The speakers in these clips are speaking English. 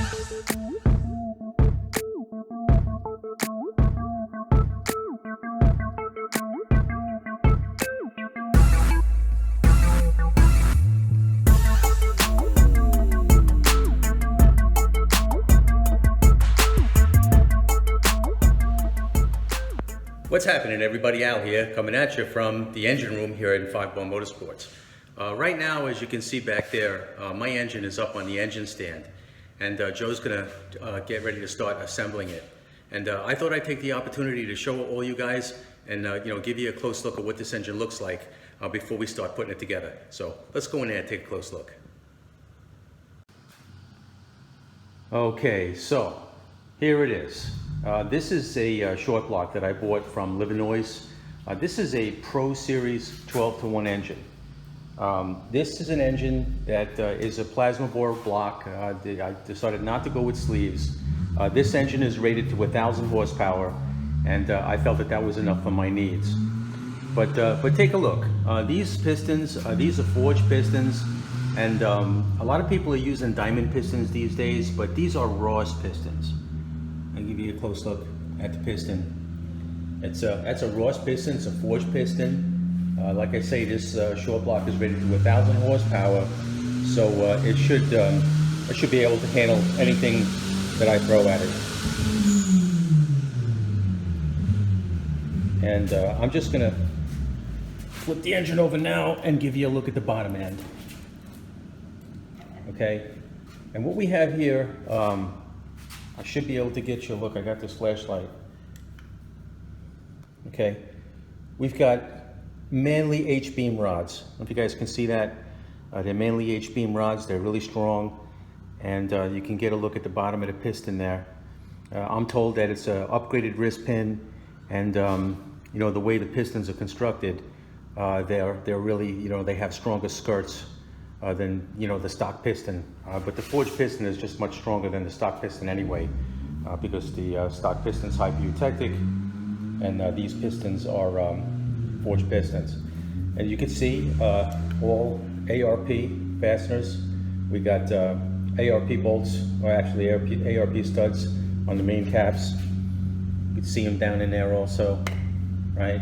What's happening, everybody? Al here, coming at you from the engine room here at 5 Bar Motorsports. Right now, as you can see back there, my engine is up on the engine stand, and Joe's gonna get ready to start assembling it. And I thought I'd take the opportunity to show all you guys and give you a close look at what this engine looks like before we start putting it together. So let's go in there and take a close look. Okay, so here it is. This is a short block that I bought from Illinois. This is a Pro Series 12-to-1 engine. This is an engine that is a plasma bore block. I decided not to go with sleeves. This engine is rated to 1,000 horsepower, and I felt that that was enough for my needs. But take a look. These pistons, these are forged pistons, and a lot of people are using diamond pistons these days, but these are Ross pistons. I'll give you a close look at the piston. That's a Ross piston. It's a forged piston. Like I say, this short block is rated to 1,000 horsepower, so it should be able to handle anything that I throw at it. And I'm just gonna flip the engine over now and give you a look at the bottom end. Okay, and what we have here. I should be able to get you a look. I got this flashlight. Okay, we've got Manley H-beam rods. I don't know if you guys can see that. They're Manley H-beam rods. They're really strong, and you can get a look at the bottom of the piston there. I'm told that it's an upgraded wrist pin, and the way the pistons are constructed, they're really, they have stronger skirts than the stock piston, but the forged piston is just much stronger than the stock piston anyway, because the stock piston's hyper-eutectic, and these pistons are forged pistons. And you can see all ARP fasteners. We got ARP bolts, or actually ARP studs on the main caps. You can see them down in there also, right?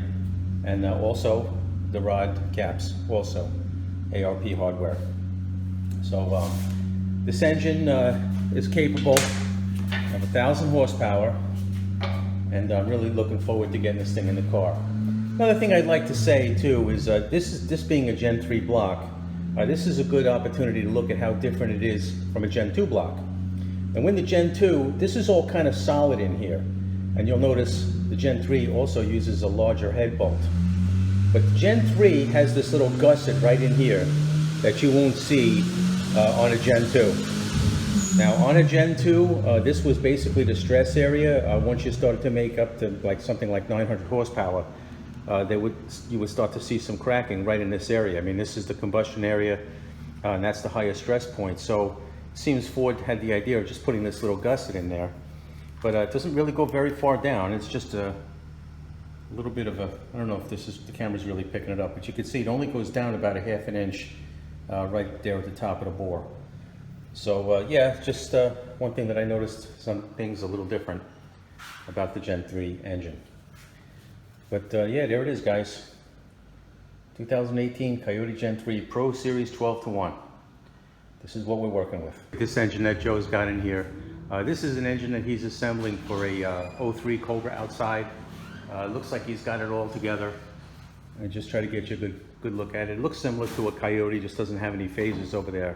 And also the rod caps, also ARP hardware. So this engine is capable of 1,000 horsepower, and I'm really looking forward to getting this thing in the car. Another thing I'd like to say too is this being a Gen 3 block, this is a good opportunity to look at how different it is from a Gen 2 block. And when the Gen 2, this is all kind of solid in here, and you'll notice the Gen 3 also uses a larger head bolt. But Gen 3 has this little gusset right in here that you won't see on a Gen 2. Now on a Gen 2, this was basically the stress area. Once you started to make up to something like 900 horsepower, you would start to see some cracking right in this area. I mean, this is the combustion area, and that's the highest stress point. So it seems Ford had the idea of just putting this little gusset in there, but it doesn't really go very far down. It's just a little bit of a, I don't know if the camera's really picking it up, but you can see it only goes down about 1/2 inch right there at the top of the bore. So yeah, just one thing that I noticed, some things a little different about the Gen 3 engine. But yeah, there it is, guys. 2018 Coyote Gen 3 Pro Series 12-to-1. This is what we're working with. This engine that Joe's got in here, this is an engine that he's assembling for a 03 Cobra outside. Looks like he's got it all together. I just try to get you a good look at it. It looks similar to a Coyote, just doesn't have any phases over there.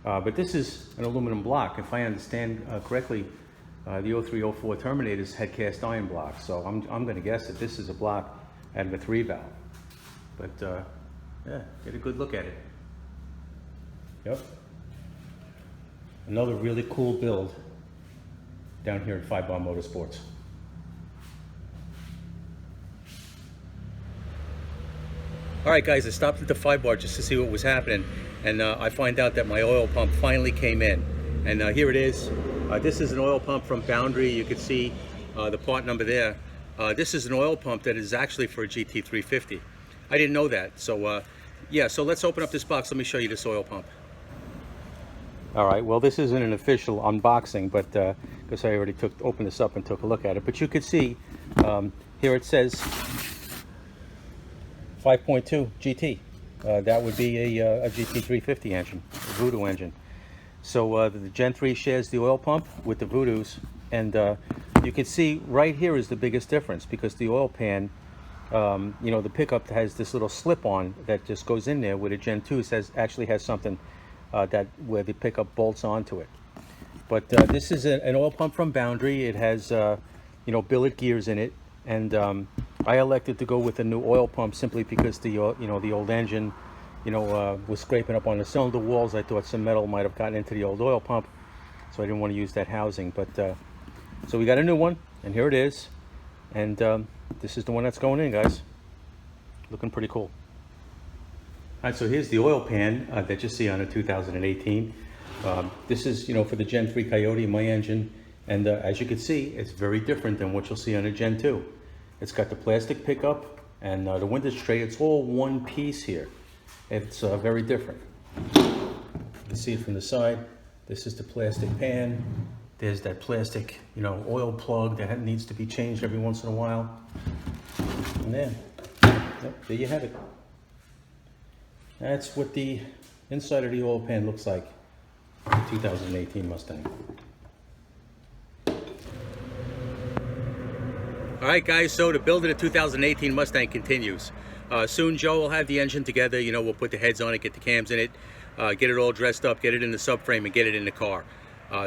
But this is an aluminum block. If I understand correctly, the 03-04 Terminators had cast iron blocks. So I'm going to guess that this is a block out of a 3 valve. But yeah, get a good look at it. Yep. Another really cool build down here at 5 Bar Motorsports. All right, guys, I stopped at the 5 Bar just to see what was happening, and I find out that my oil pump finally came in. And here it is. This is an oil pump from Boundary. You can see the part number there. This is an oil pump that is actually for a GT350. I didn't know that. So yeah, so let's open up this box. Let me show you this oil pump. All right, well, this isn't an official unboxing, but because I already opened this up and took a look at it. But you could see here it says 5.2 GT. That would be a GT350 engine, a Voodoo engine. So the Gen 3 shares the oil pump with the Voodoos, and you can see right here is the biggest difference, because the oil pan, you know, the pickup has this little slip-on that just goes in there, where the Gen 2 actually has something where the pickup bolts onto it. But this is an oil pump from Boundary. It has you know, billet gears in it, and I elected to go with a new oil pump simply because the you know, the old engine, you know, was scraping up on the cylinder walls. I thought some metal might have gotten into the old oil pump, so I didn't want to use that housing. But so we got a new one, and here it is, and this is the one that's going in, guys. Looking pretty cool. All right, so here's the oil pan that you see on a 2018. This is, you know, for the Gen 3 Coyote, my engine, and as you can see, it's very different than what you'll see on a Gen 2. It's got the plastic pickup and the window tray. It's all one piece here. It's very different. You can see it from the side. This is the plastic pan. There's that plastic, you know, oil plug that needs to be changed every once in a while. And then, yep, there you have it. That's what the inside of the oil pan looks like. 2018 Mustang. All right, guys, so the build of the 2018 Mustang continues. Soon Joe will have the engine together. You know, we'll put the heads on it, get the cams in it, get it all dressed up, get it in the subframe, and get it in the car.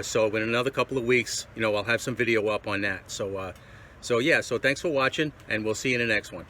So in another couple of weeks, you know, I'll have some video up on that. So yeah, so thanks for watching, and we'll see you in the next one.